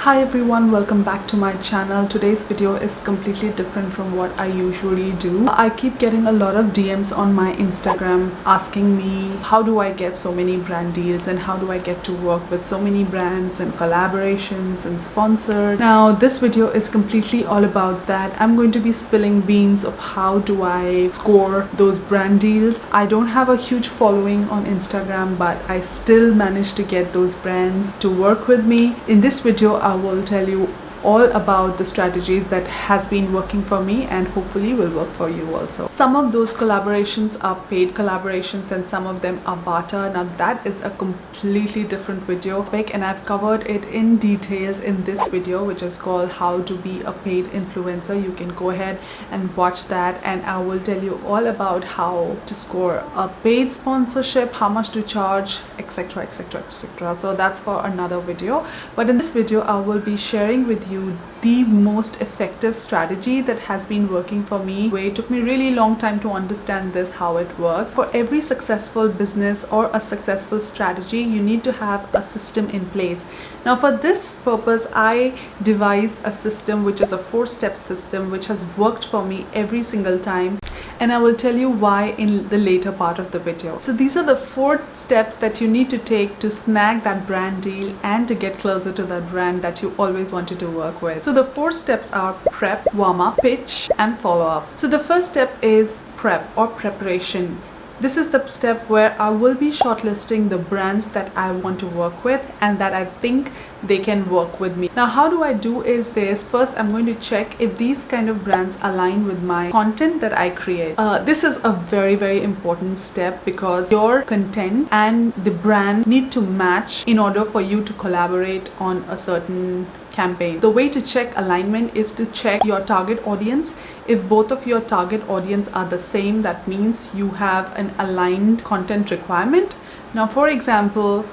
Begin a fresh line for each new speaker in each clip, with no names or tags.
Hi everyone, welcome back to my channel. Today's video is completely different from what I usually do. I keep getting a lot of DMs on my Instagram asking me how do I get so many brand deals and how do I get to work with so many brands and collaborations and sponsored. Now this video is completely all about that. I'm going to be spilling beans of how do I score those brand deals. I don't have a huge following on Instagram, but I still managed to get those brands to work with me. In this video I will tell you all about the strategies that has been working for me and hopefully will work for you also. Some of those collaborations are paid collaborations and some of them are barter. Now that is a completely different video and I've covered it in details in this video, which is called how to be a paid influencer. You can go ahead and watch that and I will tell you all about how to score a paid sponsorship, how much to charge, etc, etc, etc. So that's for another video, but in this video I will be sharing with you the most effective strategy that has been working for me. It took me really long time to understand this, how it works. For every successful business or a successful strategy, you need to have a system in place. Now for this purpose, I devised a system which is a 4-step system which has worked for me every single time, and I will tell you why in the later part of the video. So these are the 4 steps that you need to take to snag that brand deal and to get closer to that brand that you always wanted to work with. So the 4 steps are prep, warm up, pitch and follow up. So the first step is prep or preparation. This is the step where I will be shortlisting the brands that I want to work with and that I think they can work with me. Now how do I do is this. First I'm going to check if these kind of brands align with my content that I create. This is a very important step because your content and the brand need to match in order for you to collaborate on a certain campaign. The way to check alignment is to check your target audience. If both of your target audience are the same, that means you have an aligned content requirement. Now for example,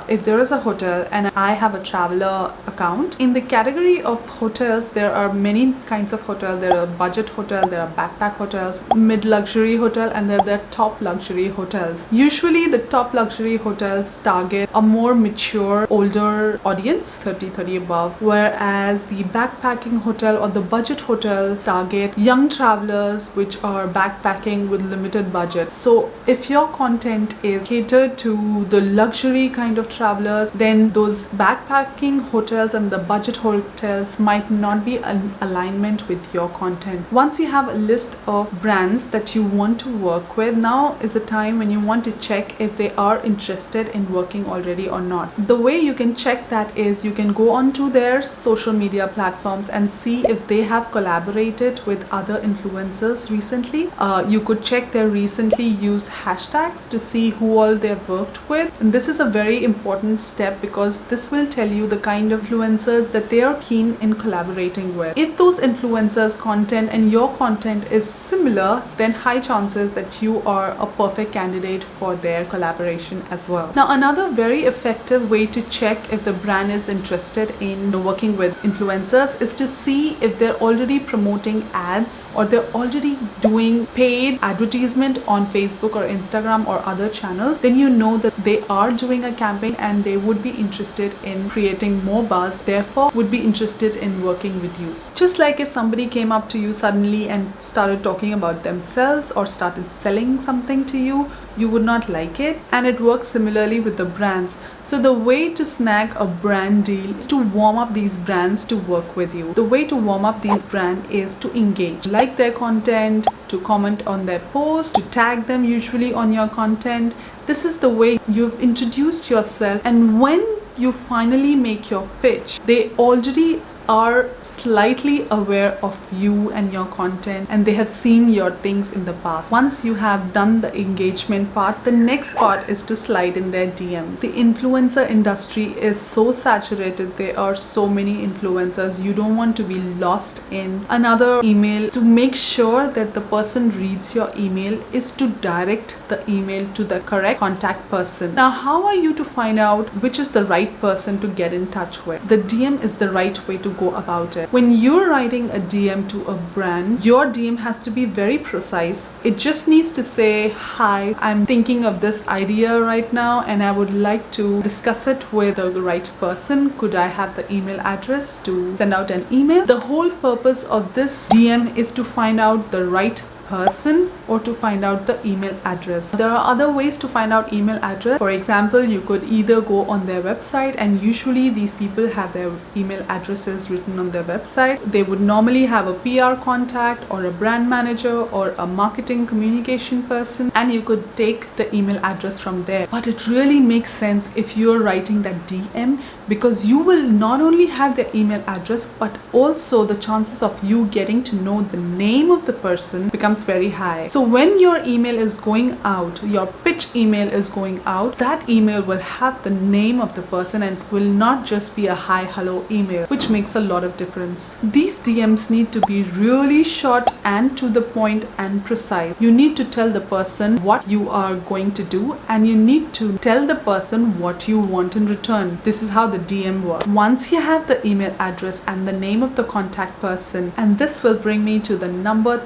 if there is a hotel and I have a traveler account, in the category of hotels there are many kinds of hotels. There are budget hotel, there are backpack hotels, mid-luxury hotel, and there are top luxury hotels. Usually the top luxury hotels target a more mature older audience, 30 above, whereas the backpacking hotel or the budget hotel target young travelers which are backpacking with limited budget. So if your content is catered to the luxury kind of travelers, then those backpacking hotels and the budget hotels might not be in alignment with your content. Once you have a list of brands that you want to work with, now is the time when you want to check if they are interested in working already or not. The way you can check that is you can go onto their social media platforms and see if they have collaborated with other influencers recently. You could check their recently used hashtags to see who all they've worked with, and this is a very important step because this will tell you the kind of influencers that they are keen in collaborating with. If those influencers' content and your content is similar, then high chances that you are a perfect candidate for their collaboration as well. Now another very effective way to check if the brand is interested in working with influencers is to see if they're already promoting ads or they're already doing paid advertisement on Facebook or Instagram or other channels. Then you know that they are doing a campaign and they would be interested in creating more buzz, therefore would be interested in working with you. Just like if somebody came up to you suddenly and started talking about themselves or started selling something to you, you would not like it, and it works similarly with the brands. So the way to snag a brand deal is to warm up these brands to work with you. The way to warm up these brands is to engage, like their content, to comment on their posts, to tag them usually on your content. This is the way you've introduced yourself, and when you finally make your pitch, they already are slightly aware of you and your content and they have seen your things in the past. Once you have done the engagement part, the next part is to slide in their DMs. The influencer industry is so saturated. There are so many influencers. You don't want to be lost in another email. To make sure that the person reads your email is to direct the email to the correct contact person. Now how are you to find out which is the right person to get in touch with? The DM is the right way to go about it. When you're writing a DM to a brand, your DM has to be very precise. It just needs to say, hi, I'm thinking of this idea right now and I would like to discuss it with the right person. Could I have the email address to send out an email? The whole purpose of this DM is to find out the right person or to find out the email address. There are other ways to find out email address. For example, you could either go on their website, and usually these people have their email addresses written on their website. They would normally have a PR contact or a brand manager or a marketing communication person, and you could take the email address from there. But it really makes sense if you're writing that DM, because you will not only have their email address, but also the chances of you getting to know the name of the person becomes very high. So when your email is going out, your pitch email is going out, that email will have the name of the person and will not just be a hi hello email, which makes a lot of difference. These DMs need to be really short and to the point and precise. You need to tell the person what you are going to do, and you need to tell the person what you want in return. This is how the DM works. Once you have the email address and the name of the contact person, and this will bring me to the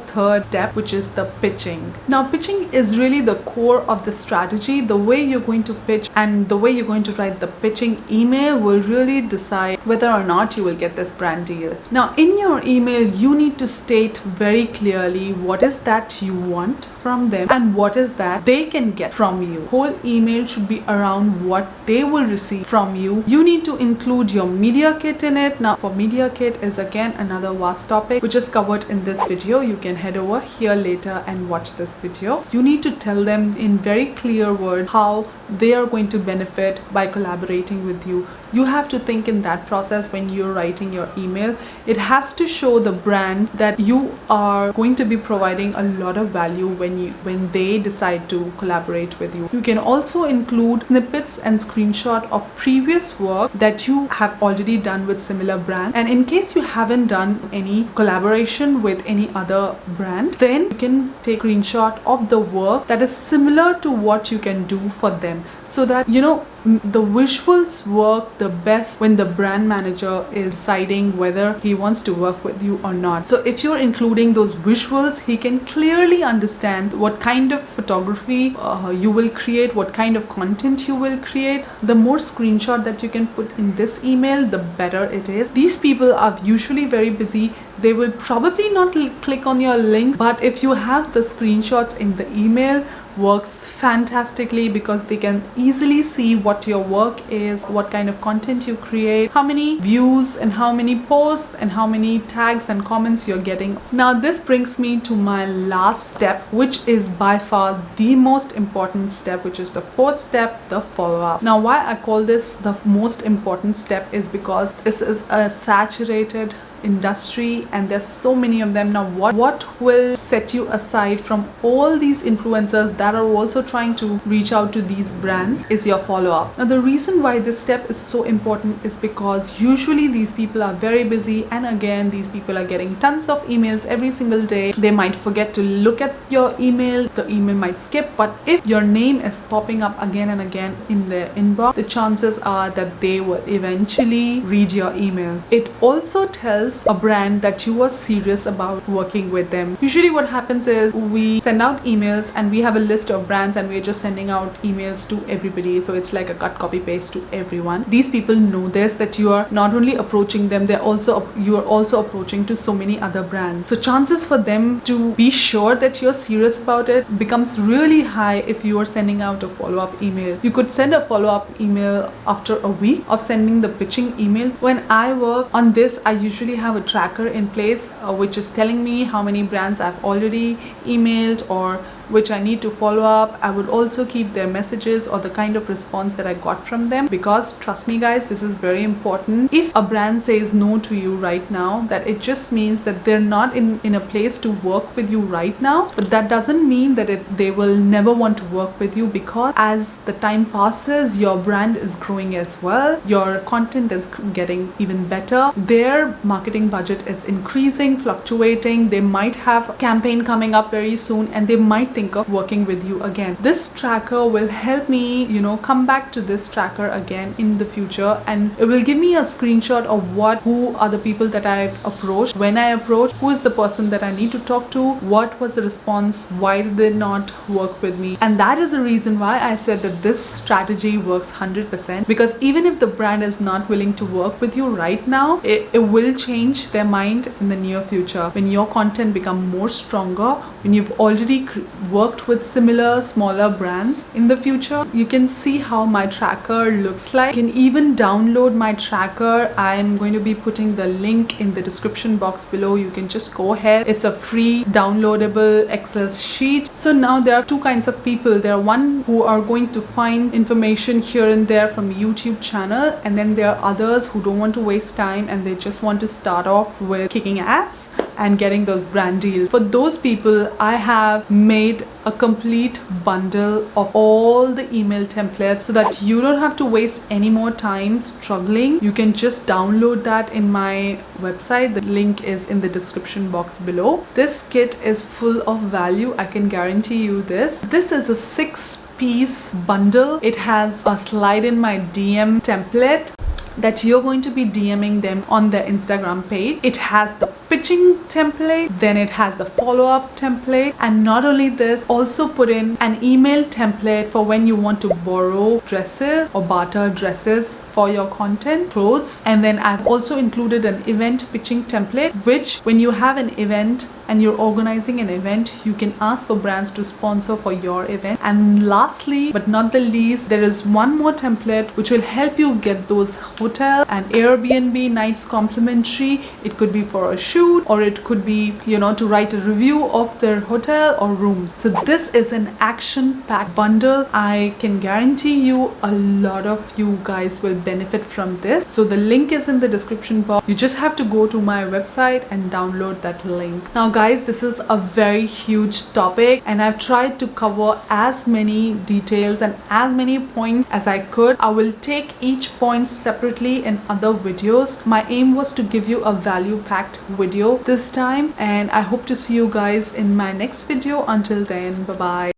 third step, which is the pitching. Now, pitching is really the core of the strategy. The way you're going to pitch and the way you're going to write the pitching email will really decide whether or not you will get this brand deal. Now, in your email, you need to state very clearly what is that you want from them and what is that they can get from you. Whole email should be around what they will receive from you. You need to include your media kit in it. Now, for media kit is again another vast topic which is covered in this video. You can head over here later and watch this video. You need to tell them in very clear words how they are going to benefit by collaborating with you. You have to think in that process when you're writing your email. It has to show the brand that you are going to be providing a lot of value when they decide to collaborate with you. You can also include snippets and screenshot of previous work that you have already done with similar brand. And in case you haven't done any collaboration with any other brand, then you can take a screenshot of the work that is similar to what you can do for them, so that you know the visuals work the best when the brand manager is deciding whether he wants to work with you or not. So if you're including those visuals, he can clearly understand what kind of photography you will create, what kind of content you will create. The more screenshot that you can put in this email, the better it is. These people are usually very busy. They will probably not click on your link, but if you have the screenshots in the email, works fantastically, because they can easily see what your work is, what kind of content you create, how many views and how many posts and how many tags and comments you're getting. Now, this brings me to my last step, which is by far the most important step, which is the fourth step, the follow-up. Now, why I call this the most important step is because this is a saturated industry and there's so many of them. Now, what will set you aside from all these influencers that are also trying to reach out to these brands is your follow-up. Now, the reason why this step is so important is because usually these people are very busy, and again, these people are getting tons of emails every single day. They might forget to look at your email, the email might skip, but if your name is popping up again and again in their inbox, the chances are that they will eventually read your email. It also tells a brand that you are serious about working with them. Usually what happens is we send out emails and we have a list of brands and we're just sending out emails to everybody, so it's like a cut copy paste to everyone. These people know this, that you are not only approaching them, you are also approaching to so many other brands. So chances for them to be sure that you're serious about it becomes really high if you are sending out a follow-up email. You could send a follow-up email after a week of sending the pitching email. When I work on this, I usually have a tracker in place which is telling me how many brands I've already emailed or which I need to follow up. I would also keep their messages or the kind of response that I got from them, because trust me guys, this is very important. If a brand says no to you right now, that it just means that they're not in a place to work with you right now, but that doesn't mean that they will never want to work with you, because as the time passes, your brand is growing as well, your content is getting even better, their marketing budget is increasing, fluctuating, they might have a campaign coming up very soon and they might think of working with you again. This tracker will help me, you know, come back to this tracker again in the future, and it will give me a screenshot of who are the people that I've approached, when I approached, who is the person that I need to talk to, what was the response, why did they not work with me. And that is the reason why I said that this strategy works 100%, because even if the brand is not willing to work with you right now, it will change their mind in the near future when your content become more stronger, when you've already worked with similar smaller brands. In the future, you can see how my tracker looks like. You can even download my tracker. I'm going to be putting the link in the description box below. You can just go ahead. It's a free downloadable Excel sheet. So now there are two kinds of people. There are one who are going to find information here and there from YouTube channel, and then there are others who don't want to waste time and they just want to start off with kicking ass and getting those brand deals. For those people, I have made a complete bundle of all the email templates so that you don't have to waste any more time struggling. You can just download that in my website. The link is in the description box below. This kit is full of value. I can guarantee you this. This is a 6-piece bundle. It has a slide in my DM template that you're going to be DMing them on their Instagram page. It has the pitching template, then it has the follow-up template, and not only this, also put in an email template for when you want to borrow dresses or barter dresses for your content, clothes. And then I've also included an event pitching template, which when you have an event and you're organizing an event, you can ask for brands to sponsor for your event. And lastly but not the least, there is one more template which will help you get those hotel and Airbnb nights complimentary. It could be for a shoot, or it could be, you know, to write a review of their hotel or rooms. So this is an action-packed bundle. I can guarantee you a lot of you guys will benefit from this. So the link is in the description box. You just have to go to my website and download that link. Now guys, this is a very huge topic and I've tried to cover as many details and as many points as I could. I will take each point separately in other videos. My aim was to give you a value-packed video this time, and I hope to see you guys in my next video. Until then, bye bye.